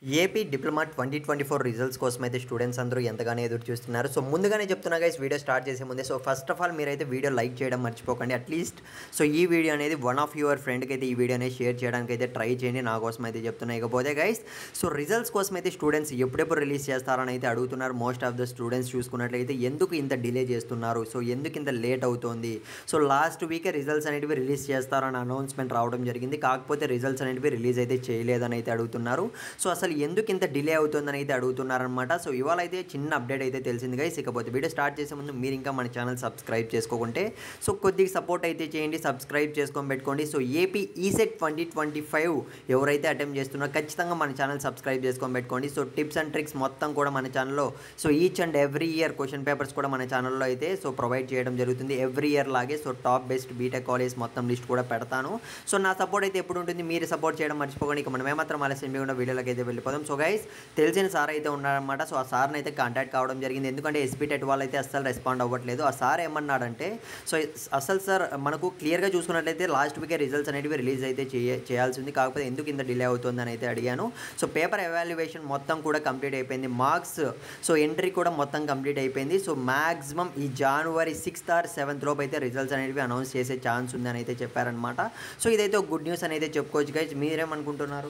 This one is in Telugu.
ఏపీ డిప్లొమా 2024 రిజల్ట్స్ కోసమైతే స్టూడెంట్స్ అందరూ ఎంతగానో ఎదురు చూస్తున్నారు. సో, ముందుగానే చెప్తున్నా గైస్ వీడియో స్టార్ట్ చేసే ముందే ఫస్ట్ ఆఫ్ ఆల్ మీరైతే వీడియో లైక్ చేయడం మర్చిపోకండి. అట్‌లీస్ట్ ఈ వీడియో అనేది వన్ ఆఫ్ యువర్ ఫ్రెండ్‌కి అయితే ఈ వీడియో అనేది షేర్ చేయడానికైతే ట్రై చేయండి. నా కోసం అయితే చెప్తున్నా. ఇకపోతే గైస్ రిజల్ట్స్ కోసమైతే స్టూడెంట్స్ ఎప్పుడెప్పుడు రిలీజ్ చేస్తారని అయితే అడుగుతున్నారు. మోస్ట్ ఆఫ్ ద స్టూడెంట్స్ చూసుకున్నట్లయితే ఎందుకు ఇంత డిలే చేస్తున్నారు? ఎందుకు ఇంత లేట్ అవుతోంది? లాస్ట్ వీకే రిజల్ట్స్ అనేటివి రిలీజ్ చేస్తారని అనౌన్స్‌మెంట్ రావడం జరిగింది. కాకపోతే రిజల్ట్స్ అనేటివి రిలీజ్ అయితే చేయలేదని అయితే అడుగుతున్నారు. అసలు ఎందుకు ఇంత డిలే అవుతుందని అయితే అడుగుతున్నారనమాట. ఇవాళ అయితే చిన్న అప్డేట్ అయితే తెలిసింది గైస్. ఇకపోతే వీడియో స్టార్ట్ చేసే ముందు మీరు ఇంకా మన ఛానల్ సబ్స్క్రైబ్ చేసుకోకుంటే కొద్దిగా సపోర్ట్ అయితే చేయండి. సబ్స్క్రైబ్ చేసుకొని పెట్టుకోండి. ఏపీ ఈసెట్ 2025 ఎవరైతే అటెంప్ట్ చేస్తున్నారో ఖచ్చితంగా మన ఛానల్ సబ్స్క్రైబ్ చేసుకొని పెట్టుకోండి. టిప్స్ అండ్ ట్రిక్స్ మొత్తం కూడా మన ఛానల్లో each and every year question papers కూడా మన ఛానల్లో అయితే ప్రొవైడ్ చేయడం జరుగుతుంది. ఎవ్రీ ఇయర్ లాగే టాప్ బెస్ట్ బీటెక్ కాలేజ్ మొత్తం లిస్ట్ కూడా పెడతాను. నా సపోర్ట్ అయితే ఎప్పుడు ఉంటుంది. మీరు సపోర్ట్ చేయడం మర్చిపోకండి. ఇక మనం ఏమాత్రం ఆలస్యం చేయకుండా వీడియోలోకి అయితే వెళ్ళిపోదాం. గైస్ తెలిసిన సార్ అయితే ఉన్నారనమాట. ఆ సార్ని అయితే కాంటాక్ట్ కావడం జరిగింది. ఎందుకంటే ఎస్పీ టెట్ వాళ్ళు అయితే అస్సలు రెస్పాండ్ అవ్వట్లేదు. ఆ సార్ ఏమన్నాడంటే అసలు సార్ మనకు క్లియర్గా చూసుకున్నట్లయితే లాస్ట్ వీకే రిజల్ట్స్ అనేవి రిలీజ్ అయితే చేయాల్సి ఉంది. కాకపోతే ఎందుకు ఇంత డిలే అవుతుంది అని అయితే అడిగాను. పేపర్ ఎవాల్యుయేషన్ మొత్తం కూడా కంప్లీట్ అయిపోయింది. మార్క్స్ ఎంట్రీ కూడా మొత్తం కంప్లీట్ అయిపోయింది. మ్యాక్సిమం ఈ జనవరి 6th or 7th లోపు అయితే రిజల్ట్స్ అనేవి అనౌన్స్ చేసే ఛాన్స్ ఉంది అని అయితే చెప్పారనమాట. ఇదైతే ఒక గుడ్ న్యూస్ అని అయితే చెప్పుకోవచ్చు గైస్. మీరేమనుకుంటున్నారు?